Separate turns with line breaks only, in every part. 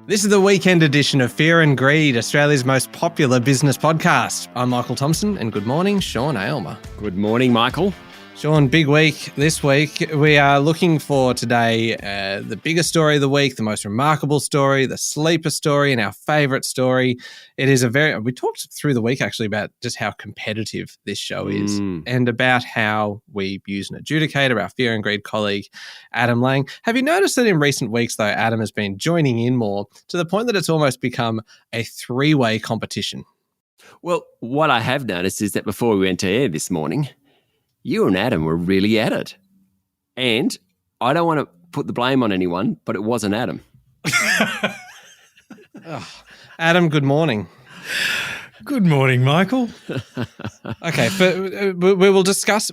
This is the weekend edition of Fear and Greed, Australia's most popular business podcast. I'm Michael Thompson, and good morning, Sean Aylmer.
Good morning, Michael.
Sean, big week this week. We are looking for today the biggest story of the week, the most remarkable story, the sleeper story, and our favourite story. It is we talked through the week actually about just how competitive this show is and about how we use an adjudicator, our Fear and Greed colleague, Adam Lang. Have you noticed that in recent weeks, though, Adam has been joining in more to the point that it's almost become a three-way competition?
Well, what I have noticed is that before we went to air this morning, you and Adam were really at it. And I don't want to put the blame on anyone, but it wasn't Adam.
Adam, good morning.
Good morning, Michael.
Okay, but we will discuss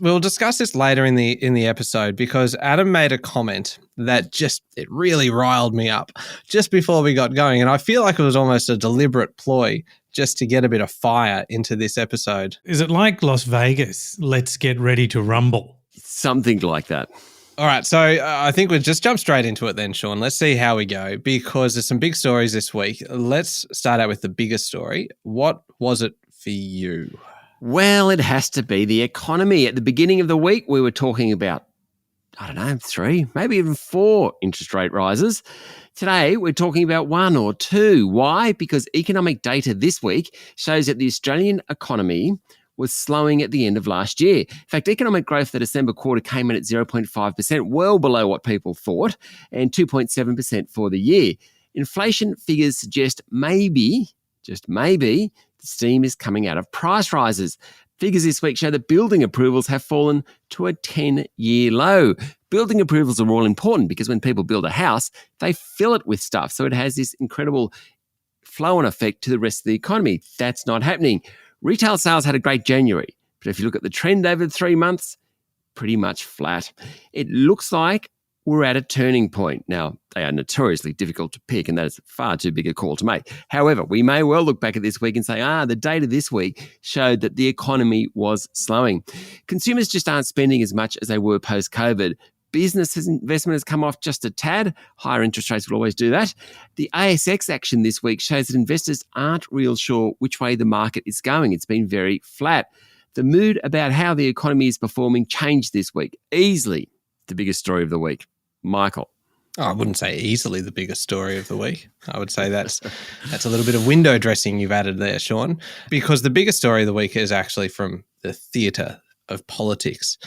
this later in the episode, because Adam made a comment that it really riled me up just before we got going, and I feel like it was almost a deliberate ploy just to get a bit of fire into this episode.
Is it like Las Vegas? Let's get ready to rumble.
Something like that.
All right, so I think we'll just jump straight into it then, Sean. Let's see how we go, because there's some big stories this week. Let's start out with the biggest story. What was it for you?
Well, it has to be the economy. At the beginning of the week, we were talking about, 3, maybe even 4 interest rate rises. Today, we're talking about 1 or 2. Why? Because economic data this week shows that the Australian economy was slowing at the end of last year. In fact, economic growth for the December quarter came in at 0.5%, well below what people thought, and 2.7% for the year. Inflation figures suggest maybe, just maybe, the steam is coming out of price rises. Figures this week show that building approvals have fallen to a 10-year low. Building approvals are all important because when people build a house, they fill it with stuff. So it has this incredible flow-on effect to the rest of the economy. That's not happening. Retail sales had a great January, but if you look at the trend over the 3 months, pretty much flat. It looks like we're at a turning point. Now, they are notoriously difficult to pick, and that is far too big a call to make. However, we may well look back at this week and say, the data this week showed that the economy was slowing. Consumers just aren't spending as much as they were post-COVID. Business investment has come off just a tad. Higher interest rates will always do that. The ASX action this week shows that investors aren't real sure which way the market is going. It's been very flat. The mood about how the economy is performing changed this week. Easily the biggest story of the week. Michael.
I wouldn't say easily the biggest story of the week. I would say that's a little bit of window dressing you've added there, Sean, because the biggest story of the week is actually from the theatre of politics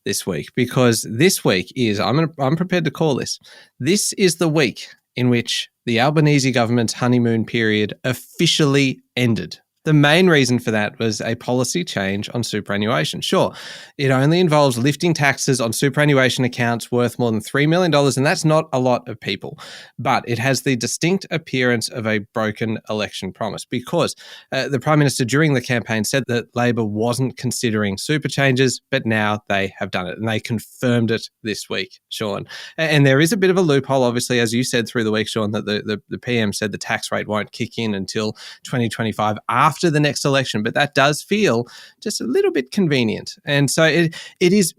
this week, because this week is, I'm prepared to call this is the week in which the Albanese government's honeymoon period officially ended. The main reason for that was a policy change on superannuation. Sure, it only involves lifting taxes on superannuation accounts worth more than $3 million, and that's not a lot of people. But it has the distinct appearance of a broken election promise, because the Prime Minister during the campaign said that Labor wasn't considering super changes, but now they have done it, and they confirmed it this week, Sean. And there is a bit of a loophole, obviously, as you said through the week, Sean, that the PM said the tax rate won't kick in until 2025 after the next election, but that does feel just a little bit convenient. And so it is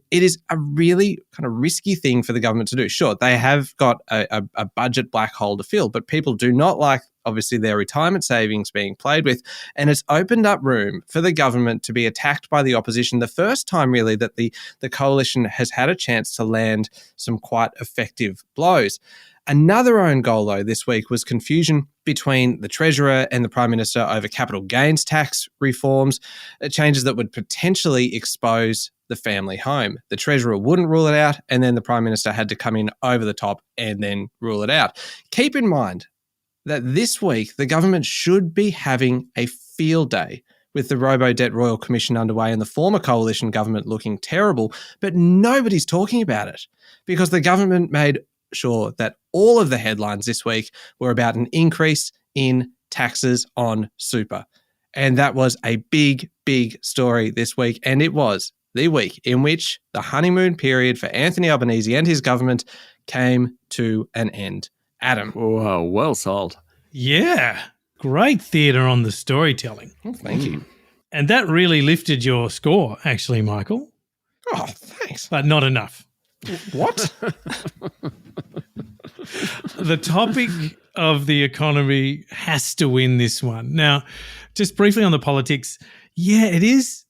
a really kind of risky thing for the government to do. Sure, they have got a budget black hole to fill, but people do not like, obviously, their retirement savings being played with. And it's opened up room for the government to be attacked by the opposition, the first time really that the coalition has had a chance to land some quite effective blows. Another own goal, though, this week was confusion between the Treasurer and the Prime Minister over capital gains tax reforms, changes that would potentially expose the family home. The Treasurer wouldn't rule it out, and then the Prime Minister had to come in over the top and then rule it out. Keep in mind that this week the government should be having a field day with the Robo-Debt Royal Commission underway and the former coalition government looking terrible, but nobody's talking about it because the government made sure that all of the headlines this week were about an increase in taxes on super. And that was a big, big story this week. And it was the week in which the honeymoon period for Anthony Albanese and his government came to an end. Adam.
Whoa, well sold.
Yeah, great theatre on the storytelling.
Oh, thank you.
And that really lifted your score, actually, Michael.
Oh, thanks.
But not enough.
What?
The topic of the economy has to win this one. Now, just briefly on the politics, yeah, it is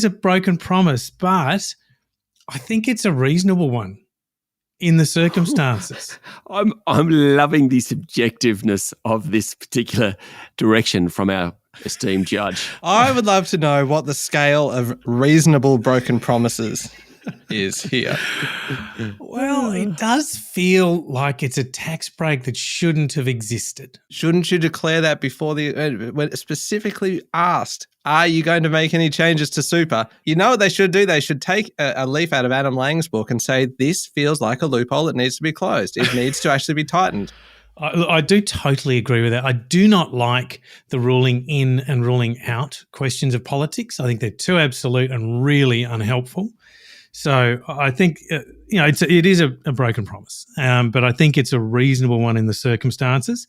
a broken promise, but I think it's a reasonable one in the circumstances.
I'm loving the subjectiveness of this particular direction from our esteemed judge.
I would love to know what the scale of reasonable broken promises is here.
Well, it does feel like it's a tax break that shouldn't have existed.
Shouldn't you declare that before when specifically asked, are you going to make any changes to super? You know what they should do? They should take a leaf out of Adam Lang's book and say, this feels like a loophole that needs to be closed. It needs to actually be tightened.
I do totally agree with that. I do not like the ruling in and ruling out questions of politics. I think they're too absolute and really unhelpful. So I think, it is a broken promise, but I think it's a reasonable one in the circumstances.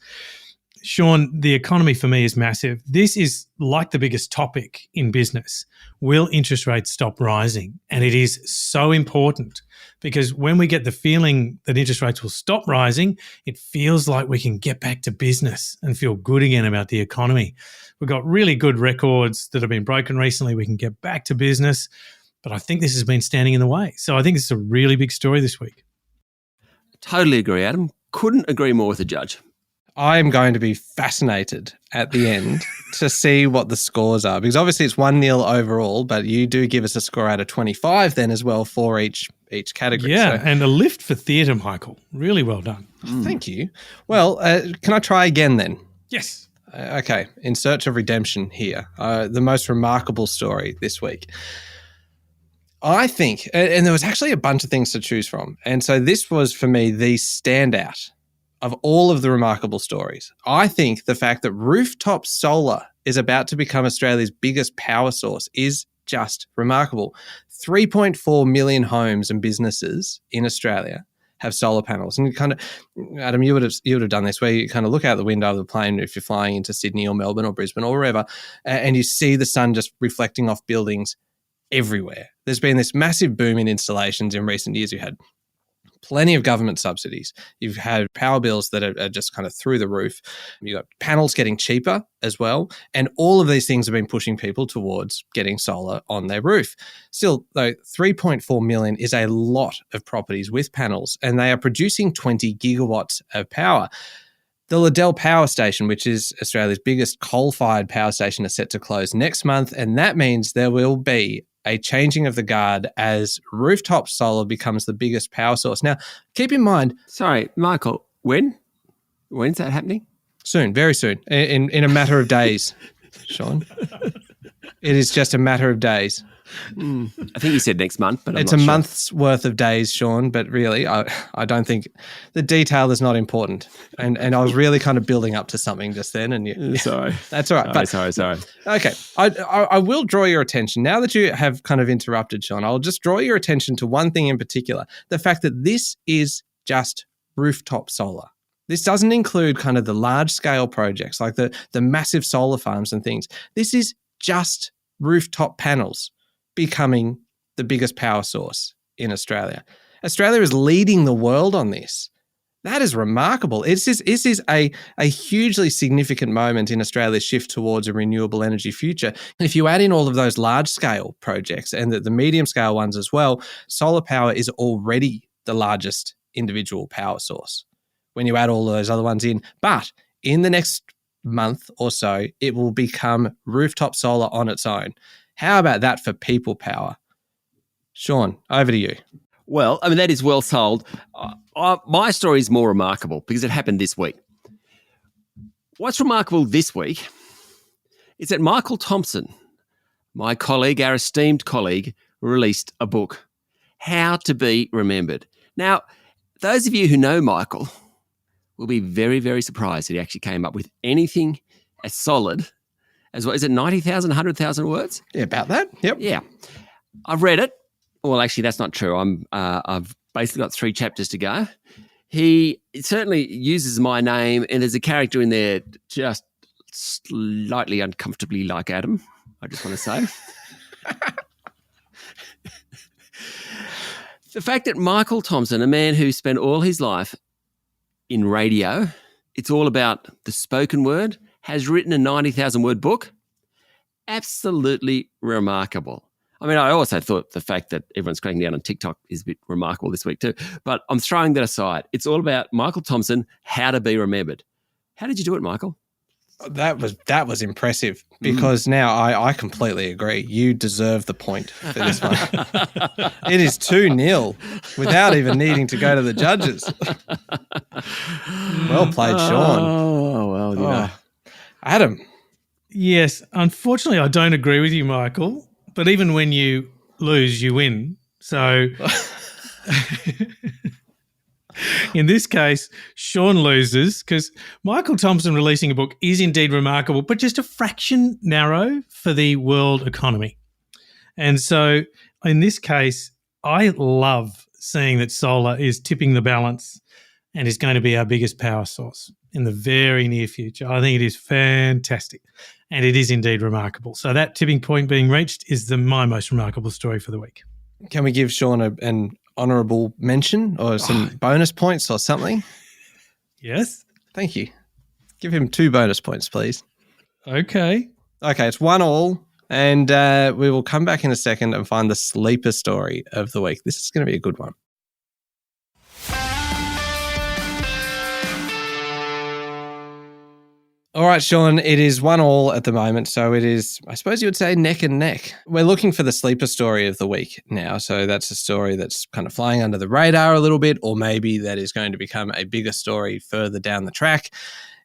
Sean, the economy for me is massive. This is like the biggest topic in business. Will interest rates stop rising? And it is so important because when we get the feeling that interest rates will stop rising, it feels like we can get back to business and feel good again about the economy. We've got really good records that have been broken recently. We can get back to business. But I think this has been standing in the way. So I think it's a really big story this week.
Totally agree, Adam. Couldn't agree more with the judge.
I am going to be fascinated at the end to see what the scores are, because obviously it's 1-0 overall, but you do give us a score out of 25 then as well for each category.
Yeah, and a lift for theatre, Michael. Really well done.
Thank you. Well, can I try again then?
Yes.
Okay, in search of redemption here, the most remarkable story this week. I think, and there was actually a bunch of things to choose from, and so this was for me the standout of all of the remarkable stories. I think the fact that rooftop solar is about to become Australia's biggest power source is just remarkable. 3.4 million homes and businesses in Australia have solar panels. And you kind of, Adam, you would have done this, where you kind of look out the window of the plane if you're flying into Sydney or Melbourne or Brisbane or wherever, and you see the sun just reflecting off buildings everywhere. There's been this massive boom in installations in recent years. You had plenty of government subsidies. You've had power bills that are just kind of through the roof. You've got panels getting cheaper as well. And all of these things have been pushing people towards getting solar on their roof. Still, though, 3.4 million is a lot of properties with panels, and they are producing 20 gigawatts of power. The Liddell Power Station, which is Australia's biggest coal-fired power station, is set to close next month, and that means there will be a changing of the guard as rooftop solar becomes the biggest power source. Now, keep in mind...
Sorry, Michael, when's that happening?
Soon, very soon, in a matter of days, Sean. It is just a matter of days.
I think you said next month, but
it's a month's worth of days, Sean. But really, I don't think the detail is not important. And I was really kind of building up to something just then. And
sorry,
that's all right.
Sorry.
Okay, I will draw your attention now that you have kind of interrupted, Sean. I'll just draw your attention to one thing in particular: the fact that this is just rooftop solar. This doesn't include kind of the large scale projects like the massive solar farms and things. This is just rooftop panels becoming the biggest power source in Australia. Australia is leading the world on this. That is remarkable. This is a hugely significant moment in Australia's shift towards a renewable energy future. If you add in all of those large-scale projects and the medium-scale ones as well, solar power is already the largest individual power source when you add all of those other ones in. But in the next month or so, it will become rooftop solar on its own. How about that for people power? Sean, over to you.
Well, I mean, that is well sold. My story is more remarkable because it happened this week. What's remarkable this week is that Michael Thompson, my colleague, our esteemed colleague, released a book, How to Be Remembered. Now, those of you who know Michael will be very, very surprised that he actually came up with anything as solid as well. Is it 90,000, 100,000 words?
Yeah, about that. Yep.
Yeah. I've read it. Well, actually, that's not true. I've basically got 3 chapters to go. He certainly uses my name, and there's a character in there just slightly uncomfortably like Adam, I just want to say. The fact that Michael Thompson, a man who spent all his life in radio, It's all about the spoken word, has written a 90,000 word book. Absolutely remarkable. I mean, I also thought the fact that everyone's cracking down on TikTok is a bit remarkable this week too. But I'm throwing that aside. It's all about Michael Thompson, how to be remembered. How did you do it, Michael?
That was impressive because now I completely agree. You deserve the point for this one. It is 2-0 without even needing to go to the judges. Well played, Sean.
Oh, well, you know.
Adam.
Yes, unfortunately, I don't agree with you, Michael. But even when you lose, you win. So in this case, Sean loses because Michael Thompson releasing a book is indeed remarkable, but just a fraction narrow for the world economy. And so in this case, I love seeing that solar is tipping the balance and is going to be our biggest power source in the very near future. I think it is fantastic. And it is indeed remarkable. So that tipping point being reached is my most remarkable story for the week.
Can we give Sean an honourable mention or some bonus points or something?
Yes.
Thank you. Give him 2 bonus points, please.
Okay.
Okay, it's 1-1. And we will come back in a second and find the sleeper story of the week. This is going to be a good one. All right, Sean, it is 1-1 at the moment. So it is, I suppose you would say, neck and neck. We're looking for the sleeper story of the week now. So that's a story that's kind of flying under the radar a little bit, or maybe that is going to become a bigger story further down the track.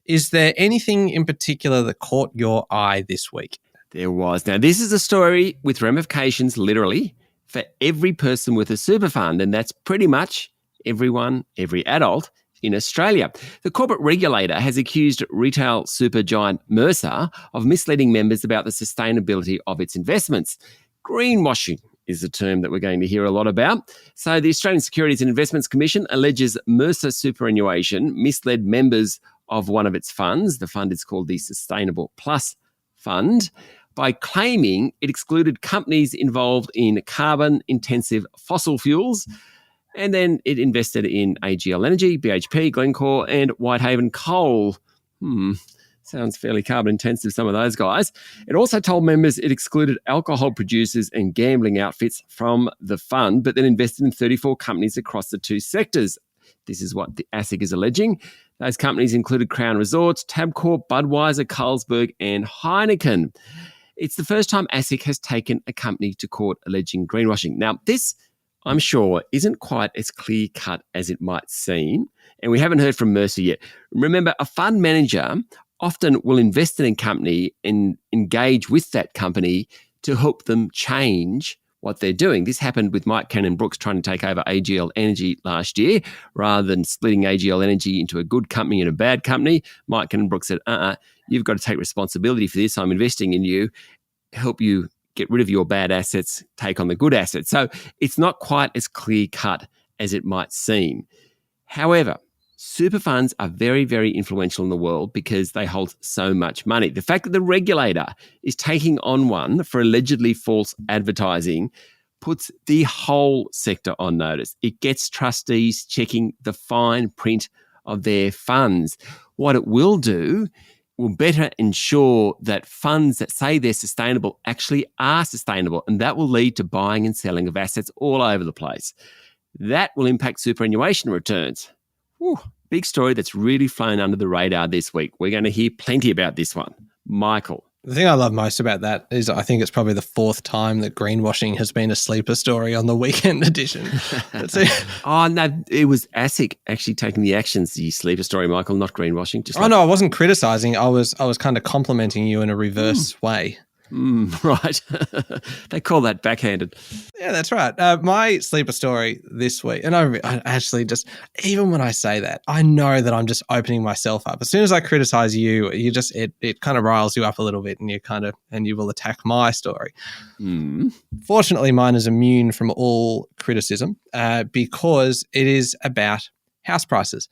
Is there anything in particular that caught your eye this week?
There was. Now, this is a story with ramifications, literally, for every person with a super fund, and that's pretty much everyone, every adult in Australia. The corporate regulator has accused retail super giant Mercer of misleading members about the sustainability of its investments. Greenwashing is a term that we're going to hear a lot about. So the Australian Securities and Investments Commission alleges Mercer Superannuation misled members of one of its funds. The fund is called the Sustainable Plus Fund, by claiming it excluded companies involved in carbon-intensive fossil fuels. And then it invested in AGL Energy, BHP, Glencore, and Whitehaven Coal. Sounds fairly carbon intensive, some of those guys. It also told members it excluded alcohol producers and gambling outfits from the fund, but then invested in 34 companies across the 2 sectors. This is what the ASIC is alleging. Those companies included Crown Resorts, Tabcorp, Budweiser, Carlsberg, and Heineken. It's the first time ASIC has taken a company to court alleging greenwashing. Now, this, I'm sure, isn't quite as clear-cut as it might seem, and we haven't heard from Mercer yet. Remember, a fund manager often will invest in a company and engage with that company to help them change what they're doing. This happened with Mike Cannon-Brookes trying to take over AGL Energy last year. Rather than splitting AGL Energy into a good company and a bad company, Mike Cannon-Brookes said, you've got to take responsibility for this. I'm investing in you, help you get rid of your bad assets, take on the good assets. So it's not quite as clear-cut as it might seem. However, super funds are very, very influential in the world because they hold so much money. The fact that the regulator is taking on one for allegedly false advertising puts the whole sector on notice. It gets trustees checking the fine print of their funds. What it will do will better ensure that funds that say they're sustainable actually are sustainable, and that will lead to buying and selling of assets all over the place. That will impact superannuation returns. Whew, big story that's really flown under the radar this week. We're going to hear plenty about this one. Michael.
The thing I love most about that is I think it's probably the 4th time that greenwashing has been a sleeper story on the weekend edition.
Oh, no, it was ASIC actually taking the actions, the sleeper story, Michael, not greenwashing.
No, I wasn't criticising. I was kind of complimenting you in a reverse way.
Right. They call that backhanded.
Yeah, that's right. My sleeper story this week, and I actually just, even when I say that, I know that I'm just opening myself up. As soon as I criticize you, it kind of riles you up a little bit, and you will attack my story. Fortunately, mine is immune from all criticism because it is about house prices,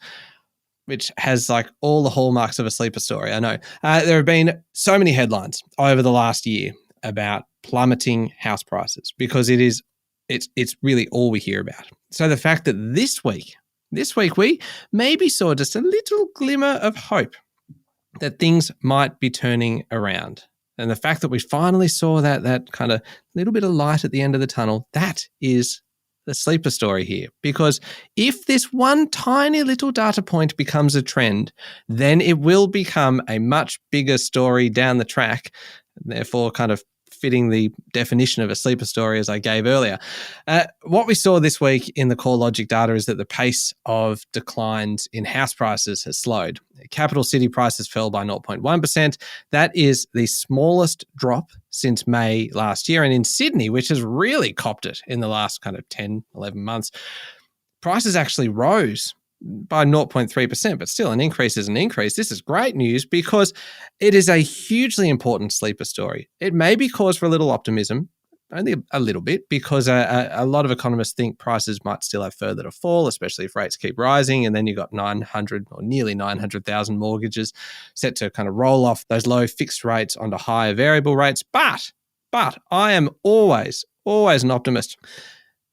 which has like all the hallmarks of a sleeper story. I know. There have been so many headlines over the last year about plummeting house prices because it's really all we hear about. So the fact that this week This week, we maybe saw just a little glimmer of hope that things might be turning around. And the fact that we finally saw that kind of little bit of light at the end of the tunnel, that is the sleeper story here. Because if this one tiny little data point becomes a trend, then it will become a much bigger story down the track, therefore kind of fitting the definition of a sleeper story as I gave earlier. What we saw this week in the core logic data is that the pace of declines in house prices has slowed. Capital city prices fell by 0.1%. That is the smallest drop since May last year. And in Sydney, which has really copped it in the last kind of 10, 11 months, prices actually rose by 0.3%, but still an increase is an increase. This is great news because it is a hugely important sleeper story. It may be cause for a little optimism, only a little bit, because a lot of economists think prices might still have further to fall, especially if rates keep rising. And then you've got 900 or nearly 900,000 mortgages set to kind of roll off those low fixed rates onto higher variable rates. But I am always an optimist.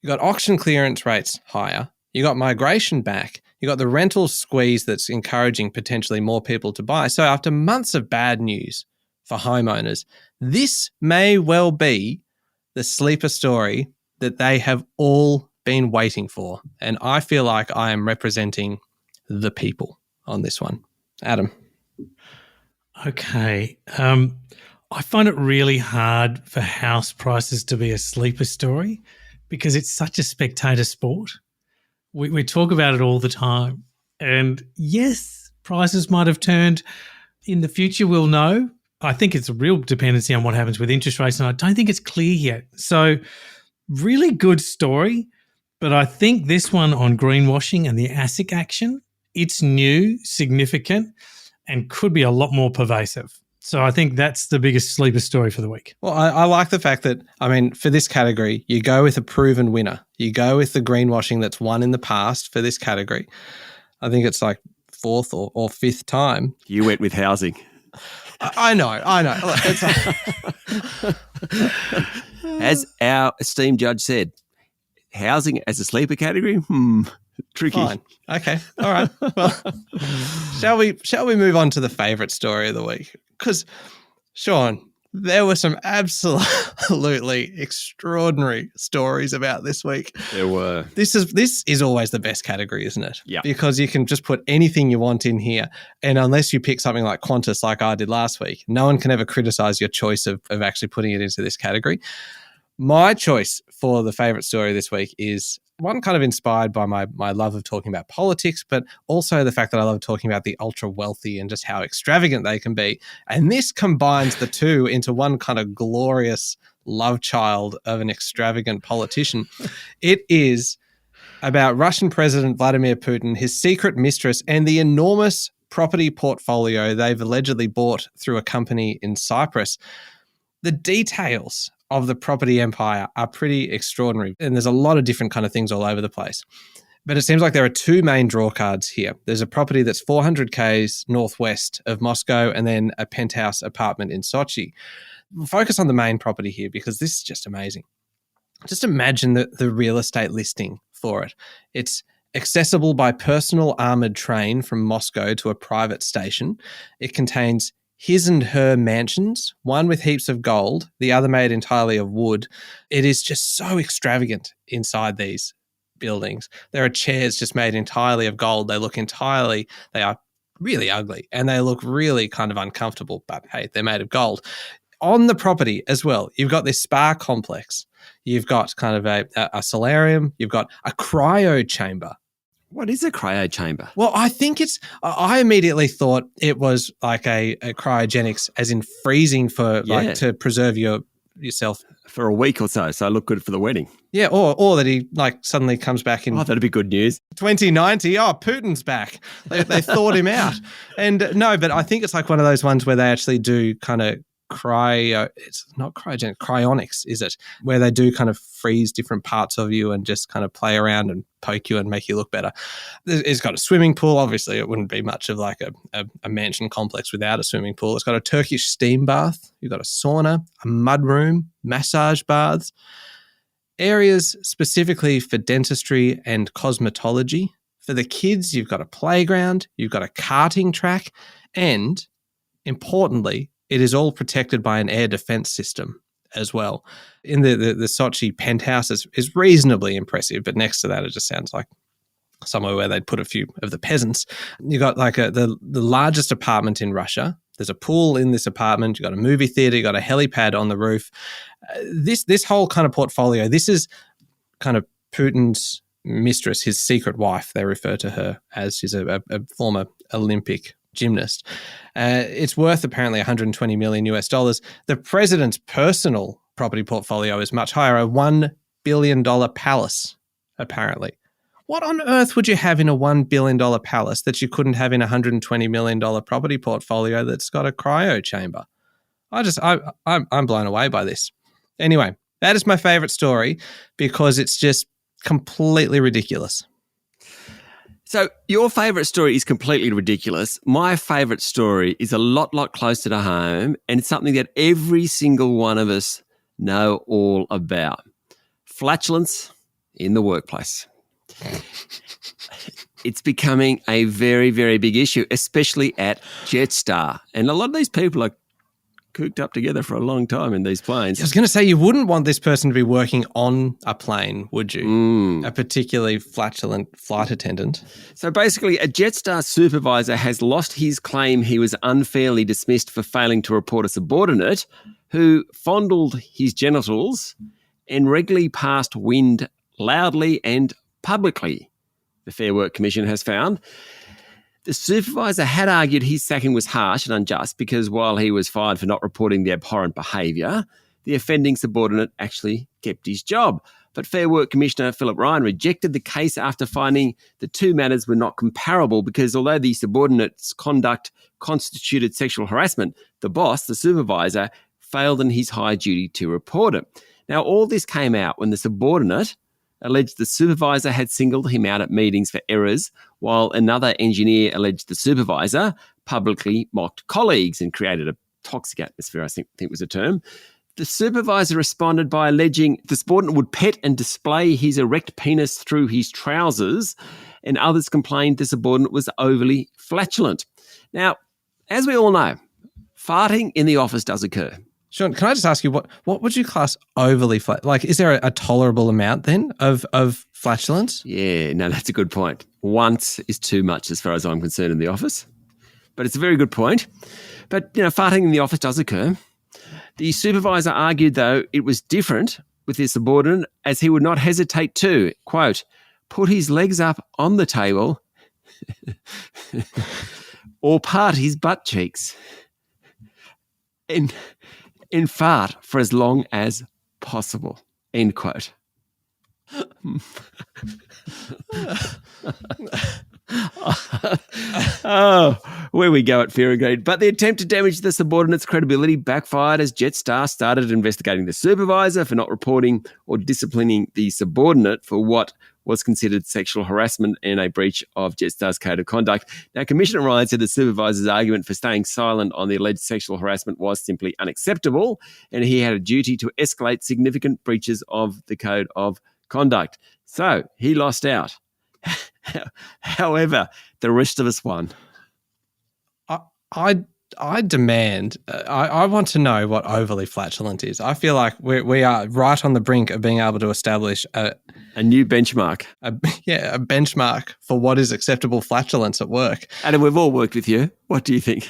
You've got auction clearance rates higher. You got migration back. You got the rental squeeze that's encouraging potentially more people to buy. So after months of bad news for homeowners, this may well be the sleeper story that they have all been waiting for. And I feel like I am representing the people on this one. Adam.
Okay. I find it really hard for house prices to be a sleeper story because it's such a spectator sport. We talk about it all the time. And yes, prices might have turned. In the future, we'll know. I think it's a real dependency on what happens with interest rates, and I don't think it's clear yet. So really good story, but I think this one on greenwashing and the ASIC action, it's new, significant, and could be a lot more pervasive. So I think that's the biggest sleeper story for the week.
Well, I like the fact that, I mean, for this category, you go with a proven winner. You go with the greenwashing that's won in the past for this category. I think it's like fourth or fifth time.
You went with housing.
I know.
As our esteemed judge said, housing as a sleeper category? Tricky.
Fine. Okay. All right. Well, shall we move on to the favourite story of the week? Because, Sean, there were some absolutely extraordinary stories about this week.
There were.
This is always the best category, isn't it?
Yeah.
Because you can just put anything you want in here. And unless you pick something like Qantas like I did last week, no one can ever criticize your choice of actually putting it into this category. My choice for the favourite story this week is one kind of inspired by my love of talking about politics, but also the fact that I love talking about the ultra wealthy and just how extravagant they can be. And this combines the two into one kind of glorious love child of an extravagant politician. It is about Russian President Vladimir Putin, his secret mistress, and the enormous property portfolio they've allegedly bought through a company in Cyprus. The details of the property empire are pretty extraordinary. And there's a lot of different kind of things all over the place. But it seems like there are two main draw cards here. There's a property that's 400 k's northwest of Moscow and then a penthouse apartment in Sochi. We'll focus on the main property here because this is just amazing. Just imagine the real estate listing for it. It's accessible by personal armoured train from Moscow to a private station. It contains his and her mansions, one with heaps of gold, the other made entirely of wood. It is just so extravagant inside these buildings. There are chairs just made entirely of gold. They are really ugly and they look really kind of uncomfortable, but hey, they're made of gold. On the property as well, you've got this spa complex. You've got kind of a solarium. You've got a cryo chamber.
What is a cryo chamber?
Well, I immediately thought it was like a cryogenics, as in freezing for like to preserve yourself
for a week or so. So I look good for the wedding.
Yeah, or that he like suddenly comes back in.
Oh, that'd be good news.
2090. Oh, Putin's back. They thawed him out. And no, but I think it's like one of those ones where they actually do kind of it's not cryogenic, cryonics, is it? Where they do kind of freeze different parts of you and just kind of play around and poke you and make you look better. It's got a swimming pool. Obviously, it wouldn't be much of like a mansion complex without a swimming pool. It's got a Turkish steam bath. You've got a sauna, a mud room, massage baths, areas specifically for dentistry and cosmetology For the kids, you've got a playground, you've got a karting track, and importantly, it is all protected by an air defense system as well. In the Sochi penthouse is reasonably impressive, but next to that, it just sounds like somewhere where they'd put a few of the peasants. You got like the largest apartment in Russia. There's a pool in this apartment. You got a movie theater. You got a helipad on the roof. This whole kind of portfolio. This is kind of Putin's mistress, his secret wife. They refer to her as. She's a former Olympic gymnast. It's worth apparently $120 million US. The president's personal property portfolio is much higher, a $1 billion palace, apparently. What on earth would you have in a $1 billion palace that you couldn't have in a $120 million property portfolio that's got a cryo chamber? I'm blown away by this. Anyway, that is my favorite story because it's just completely ridiculous.
So your favourite story is completely ridiculous. My favourite story is a lot closer to home, and it's something that every single one of us know all about. Flatulence in the workplace. It's becoming a very, very big issue, especially at Jetstar. And a lot of these people are cooped up together for a long time in these planes.
I was going to say, you wouldn't want this person to be working on a plane, would you? A particularly flatulent flight attendant.
So basically, a Jetstar supervisor has lost his claim he was unfairly dismissed for failing to report a subordinate who fondled his genitals and regularly passed wind loudly and publicly, the Fair Work Commission has found. The supervisor had argued his sacking was harsh and unjust because while he was fired for not reporting the abhorrent behaviour, the offending subordinate actually kept his job. But Fair Work Commissioner Philip Ryan rejected the case after finding the two matters were not comparable because although the subordinate's conduct constituted sexual harassment, the boss, the supervisor, failed in his high duty to report it. Now, all this came out when the subordinate alleged the supervisor had singled him out at meetings for errors, while another engineer alleged the supervisor publicly mocked colleagues and created a toxic atmosphere, I think was a term. The supervisor responded by alleging the subordinate would pet and display his erect penis through his trousers, and others complained the subordinate was overly flatulent. Now, as we all know, farting in the office does occur.
Sean, can I just ask you, what would you class overly flat? Like, is there a tolerable amount then of flatulence?
Yeah, no, that's a good point. Once is too much as far as I'm concerned in the office. But it's a very good point. But, farting in the office does occur. The supervisor argued, though, it was different with his subordinate as he would not hesitate to, quote, put his legs up on the table or part his butt cheeks and fart for as long as possible, end quote. Oh, where we go at Fear and Greed. But the attempt to damage the subordinate's credibility backfired as Jetstar started investigating the supervisor for not reporting or disciplining the subordinate for what was considered sexual harassment and a breach of Jetstar's code of conduct. Now, Commissioner Ryan said the supervisor's argument for staying silent on the alleged sexual harassment was simply unacceptable, and he had a duty to escalate significant breaches of the code of conduct. So he lost out. However, the rest of us won.
I demand, I want to know what overly flatulent is. I feel like we are right on the brink of being able to establish a
new benchmark.
A benchmark for what is acceptable flatulence at work.
Adam, we've all worked with you. What do you think?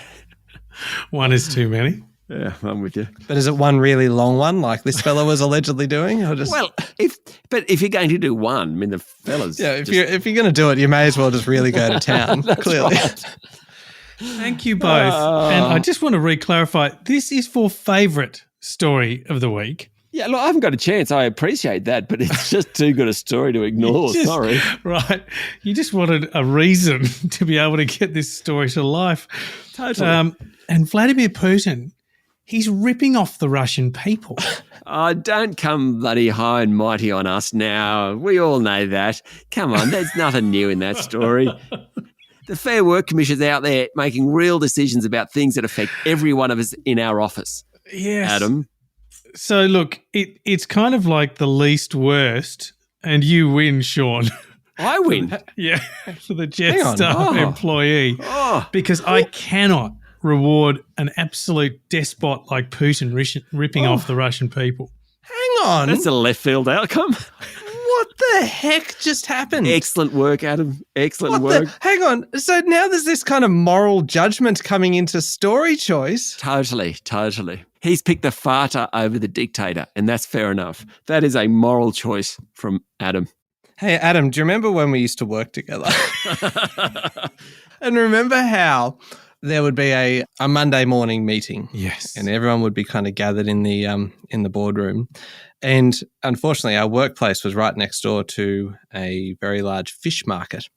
One is too many.
Yeah, I'm with you.
But is it one really long one like this fella was allegedly doing? Or just...
Well, if you're going to do one, I mean, the fellas...
Yeah, if you're going to do it, you may as well just really go to town, clearly.
Right.
Thank you both. And I just want to re-clarify, this is for favourite story of the week.
Yeah, look, I haven't got a chance. I appreciate that, but it's just too good a story to ignore. Sorry.
Right. You just wanted a reason to be able to get this story to life.
Totally.
And Vladimir Putin, he's ripping off the Russian people.
Oh, don't come bloody high and mighty on us now. We all know that. Come on, there's nothing new in that story. The Fair Work Commission's out there making real decisions about things that affect every one of us in our office.
Yes.
Adam.
So, look, it's kind of like the least worst, and you win, Sean.
I win.
Yeah, for the
Hang on.
Jetstar employee.
Oh,
Because I cannot reward an absolute despot like Putin ripping off the Russian people.
Hang on.
that's a left field outcome.
What the heck just happened?
Excellent work, Adam. Excellent work.
Hang on. So now there's this kind of moral judgment coming into story choice.
Totally. He's picked the farter over the dictator, and that's fair enough. That is a moral choice from Adam.
Hey, Adam, do you remember when we used to work together? And remember how there would be a Monday morning meeting?
Yes.
And everyone would be kind of gathered in the boardroom. And unfortunately, our workplace was right next door to a very large fish market.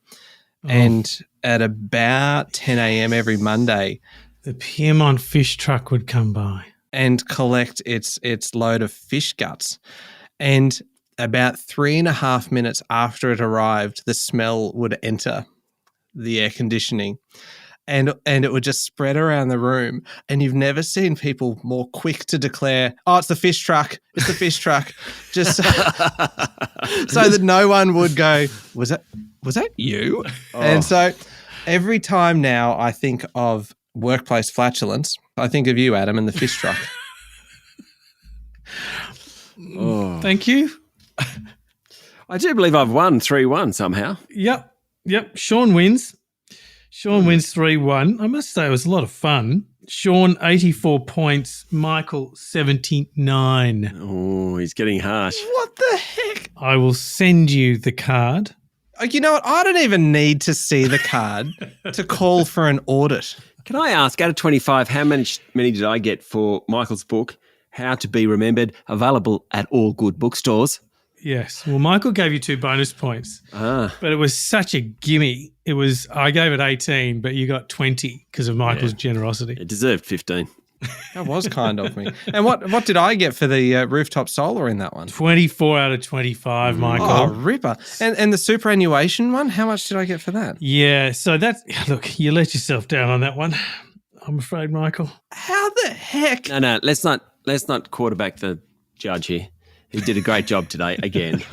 And at about 10 a.m. every Monday,
the Piedmont fish truck would come by
and collect its load of fish guts. And about 3.5 minutes after it arrived, the smell would enter the air conditioning. And it would just spread around the room. And you've never seen people more quick to declare, oh, it's the fish truck. It's the fish truck. Just so that no one would go, was that you?
Oh.
And so every time now I think of workplace flatulence, I think of you, Adam, and the fish truck.
Oh.
Thank you.
I do believe I've won 3-1 somehow.
Yep. Sean wins. Sean wins 3-1. I must say it was a lot of fun. Sean, 84 points. Michael, 79.
Oh, he's getting harsh.
What the heck?
I will send you the card.
You know what? I don't even need to see the card to call for an audit.
Can I ask, out of 25, how many did I get for Michael's book, How to Be Remembered, available at all good bookstores?
Yes. Well, Michael gave you 2 bonus points, but it was such a gimme. I gave it 18, but you got 20 because of Michael's generosity.
It deserved 15.
That was kind of me. And what did I get for the rooftop solar in that one?
24 out of 25, Michael.
Oh, ripper. And the superannuation one, how much did I get for that?
Yeah, so look, you let yourself down on that one, I'm afraid, Michael.
How the heck?
No, let's not quarterback the judge here. He did a great job today again.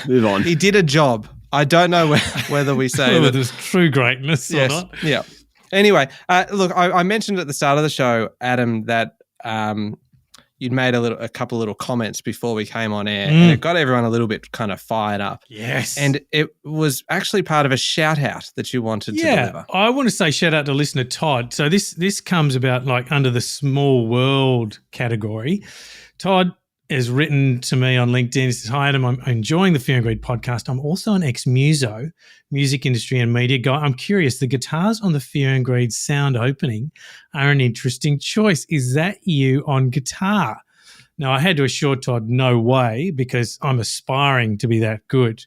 Move on.
He did a job. I don't know whether we say
Whether
that.
there's true greatness or not.
Yeah. Anyway, look, I mentioned at the start of the show, Adam, that you'd made a couple little comments before we came on air, and it got everyone a little bit kind of fired up.
Yes.
And it was actually part of a shout out that you wanted to deliver.
I want to say shout out to listener Todd. So this comes about like under the small world category. Todd has written to me on LinkedIn. He says, hi, Adam, I'm enjoying the Fear and Greed podcast. I'm also an ex-muso, music industry and media guy. I'm curious, the guitars on the Fear and Greed sound opening are an interesting choice. Is that you on guitar? Now, I had to assure Todd, no way, because I'm aspiring to be that good.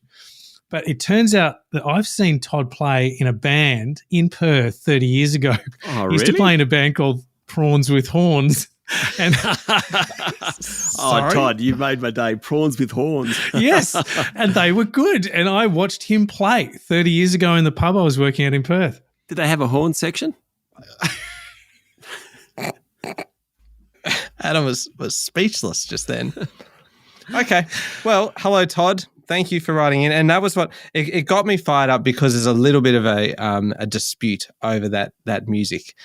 But it turns out that I've seen Todd play in a band in Perth 30 years ago.
Oh,
He used to
really?
play in a band called Prawns with Horns. And
Todd, you made my day. Prawns with horns.
yes, and they were good. And I watched him play 30 years ago in the pub I was working at in Perth.
Did they have a horn section?
Adam was speechless just then. Okay. Well, hello, Todd. Thank you for writing in. And that was what it got me fired up, because there's a little bit of a dispute over that music.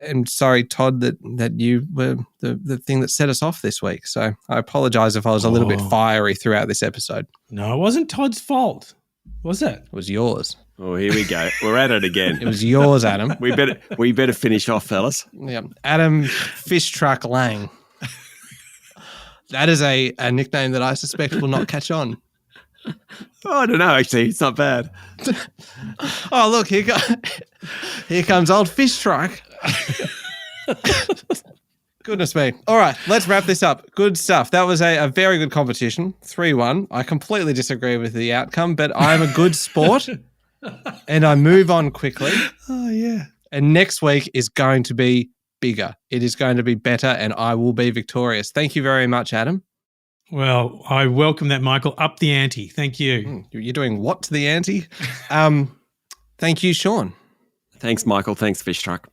I'm sorry, Todd, that you were the thing that set us off this week. So I apologize if I was a little bit fiery throughout this episode.
No, it wasn't Todd's fault, was it?
It was yours.
Oh, here we go. We're at it again.
It was yours, Adam.
We better finish off, fellas.
Yeah. Adam Fish Truck Lang. That is a nickname that I suspect will not catch on.
Oh, I don't know, actually. It's not bad.
Oh, look, here comes old Fish Truck. Goodness me. All right, let's wrap this up. Good stuff. That was a very good competition. 3-1. I completely disagree with the outcome, but I'm a good sport and I move on quickly.
Oh, yeah.
And next week is going to be bigger. It is going to be better and I will be victorious. Thank you very much, Adam.
Well, I welcome that, Michael. Up the ante. Thank you.
You're doing what to the ante? Thank you, Sean.
Thanks, Michael. Thanks, Fish Truck.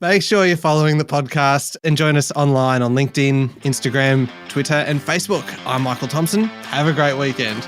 Make sure you're following the podcast and join us online on LinkedIn, Instagram, Twitter, and Facebook. I'm Michael Thompson. Have a great weekend.